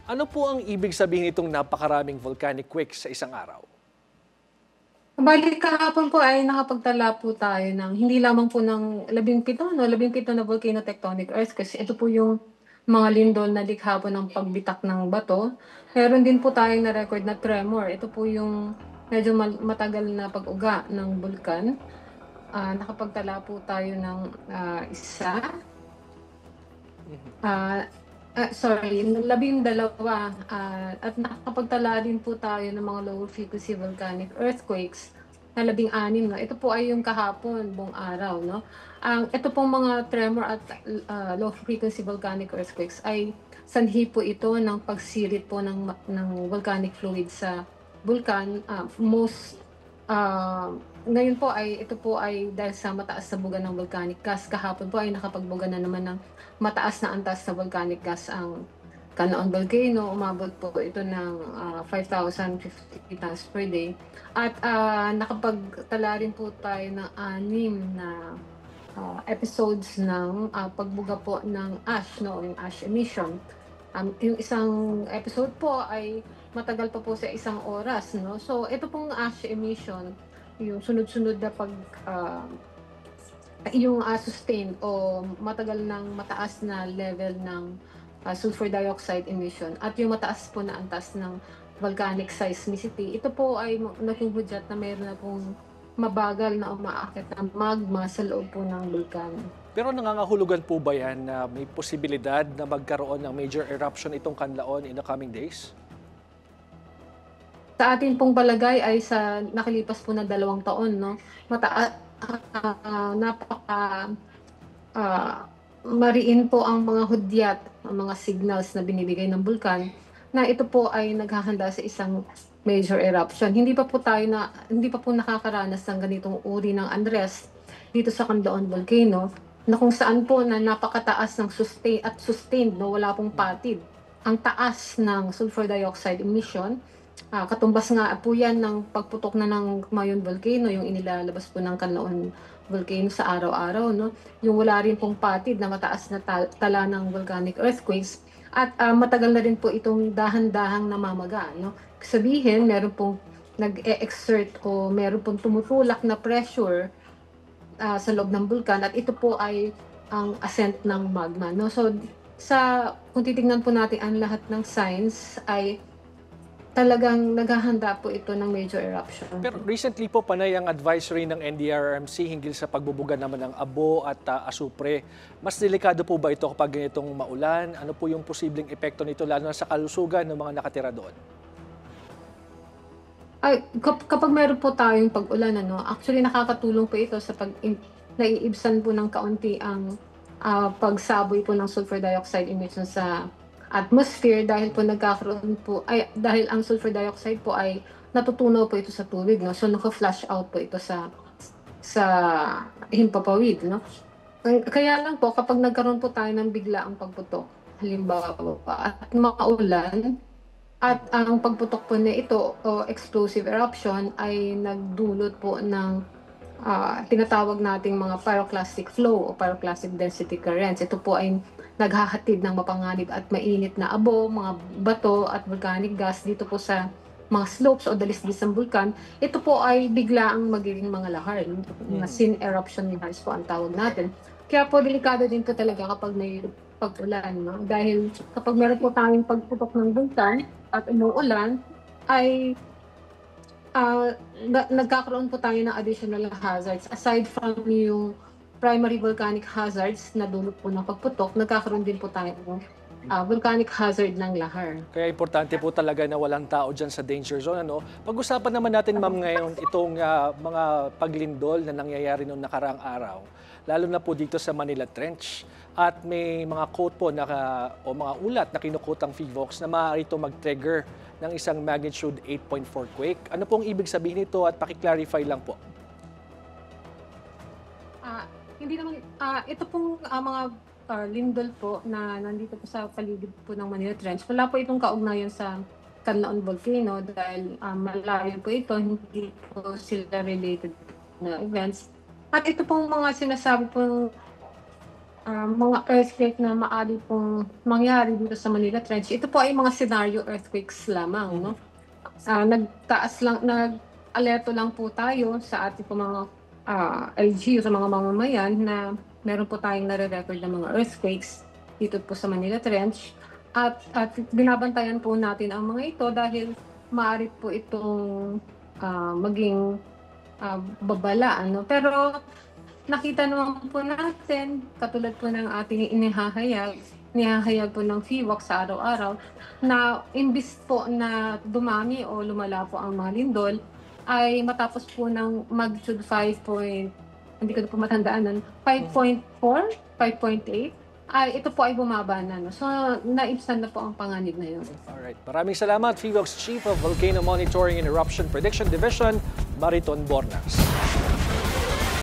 Ano po ang ibig sabihin nitong napakaraming volcanic quakes sa isang araw? Bale kahapon po ay nakapagtala po tayo ng hindi lamang po ng 17 'no, 17 na volcano tectonic earthquakes. Ito po yung mga lindol na likha po ng pagbitak ng bato. Meron din po tayong na-record na tremor. Ito po yung medyo matagal na pag-uga ng bulkan. Nakapagtala po tayo ng, isa, Mhm. ah, sorry, 12, at nakakapagtala din po tayo ng mga low frequency volcanic earthquakes na 16 'no. Ito po ay yung kahapon, buong araw 'no. Ito pong mga tremor at, low frequency volcanic earthquakes ay sanhi po ito ng pagsirit po ng volcanic fluid sa bulkan. Ngayon po ay ito po ay dahil sa mataas na buga ng volcanic gas. Kahapon po ay nakapagbuga na naman ng mataas na antas na volcanic gas ang Canlaon Volcano. Umabot po ito ng 5,050 tons per day. At nakapagtala rin po tayo ng 6 na episodes ng pagbuga po ng ash, no, yung ash emission. Yung isang episode po ay matagal pa po sa 1 oras, no. So ito pong ash emission, yung sunod-sunod na sustained o matagal ng mataas na level ng sulfur dioxide emission at yung mataas po na antas ng volcanic seismicity, ito po ay naghuhudyat na mayroon na pong mabagal na umaakyat na magma sa loob po ng bulkan. Pero nangangahulugan po ba yan na may posibilidad na magkaroon ng major eruption itong Canlaon in the coming days? Sa atin pong palagay ay sa nakalipas po na 2 taon 'no, napaka, ah, mariin po ang mga hudyat, ang mga signals na binibigay ng bulkan na ito po ay naghahanda sa isang major eruption. Hindi pa po nakakaranas ng ganitong uri ng unrest dito sa Canlaon Volcano, na kung saan po na napakataas ng sustained 'no, wala pong patid. Ang taas ng sulfur dioxide emission. Katumbas nga po 'yan ng pagputok na ng Mayon Volcano, yung inilalabas po ng Canlaon Volcano sa araw-araw 'no. Yung wala rin pong patid na mataas na tala ng volcanic earthquakes at matagal na rin po itong dahan-dahang namamaga 'no. Sabihin meron pong nag-e-exert o meron pong tumutulak na pressure sa loob ng bulkan at ito po ay ang ascent ng magma 'no. So kung titingnan po natin ang lahat ng signs ay talagang naghahanda po ito ng major eruption. Pero recently po panay ang advisory ng NDRRMC hinggil sa pagbubuga naman ng abo at asupre. Mas delikado po ba ito kapag ganitong maulan? Ano po yung posibleng epekto nito lalo na sa kalusugan ng mga nakatira doon? Kapag meron po tayong pag-ulan ano, actually nakakatulong po ito sa naiibsan po ng kaunti ang pagsaboy po ng sulfur dioxide emission sa atmosphere dahil ang sulfur dioxide po ay natutunaw po ito sa tubig 'no. So nafo-flush out po ito sa himpapawid 'no. Kaya lang po kapag nagkaroon po tayo ng biglaang pagputok, halimbawa at maulan at ang pagputok po na ito o explosive eruption ay nagdulot po ng tinatawag nating mga pyroclastic flow o pyroclastic density currents. Ito po ay naghahatid ng mapanganib at mainit na abo, mga bato at volcanic gas dito po sa mga slopes o dalisdis ng bulkan. Ito po ay biglaang magiging mga lahar, mga scene eruption lahars po ang tawag natin. Kaya po delikado din po talaga kapag may pag-ulan, no? Dahil kapag meron po tayong pagputok ng bulkan at umuulan, ay nagkakaroon po tayo ng additional hazards. Aside from yung primary volcanic hazards na dulot po ng pagputok, nagkakaroon din po tayo ng volcanic hazard ng lahar. Kaya importante po talaga na walang tao dyan sa danger zone. Ano? Pag-usapan naman natin, ma'am, ngayon itong mga paglindol na nangyayari noong nakaraang araw, lalo na po dito sa Manila Trench. At may mga quote po o mga ulat na kinukutang PHIVOLCS na maaari ito mag-trigger ng isang magnitude 8.4 quake. Ano pong ibig sabihin nito at paki-clarify lang po? Hindi naman, ito pong mga lindol po na nandito po sa paligid po ng Manila Trench. Wala po itong kaugnayan sa Canlaon Volcano dahil malayo po ito, hindi po sila related na events. At ito pong mga sinasabi pong mga earthquake na maaari pong mangyari dito sa Manila Trench, ito po ay mga scenario earthquakes lamang, no? Nag-alerto lang po tayo sa ating po mga LGU, sa mga mamamayan na meron po tayong nare-record ng mga earthquakes dito po sa Manila Trench. At binabantayan po natin ang mga ito dahil maaari po itong maging babala. Ano? Pero nakita naman po natin, katulad po ng ating inihahayag po ng FIWAC sa araw-araw, na imbis po na dumami o lumala po ang mga lindol, ay matapos po ng magnitude 5 point, hindi ko na po matandaan nun, 5.4, 5.8, ay ito po ay bumaba na. No? So, naibsan na po ang panganib na yun. Alright. Maraming salamat, FIWAC's Chief of Volcano Monitoring and Eruption Prediction Division, Mariton Bornas.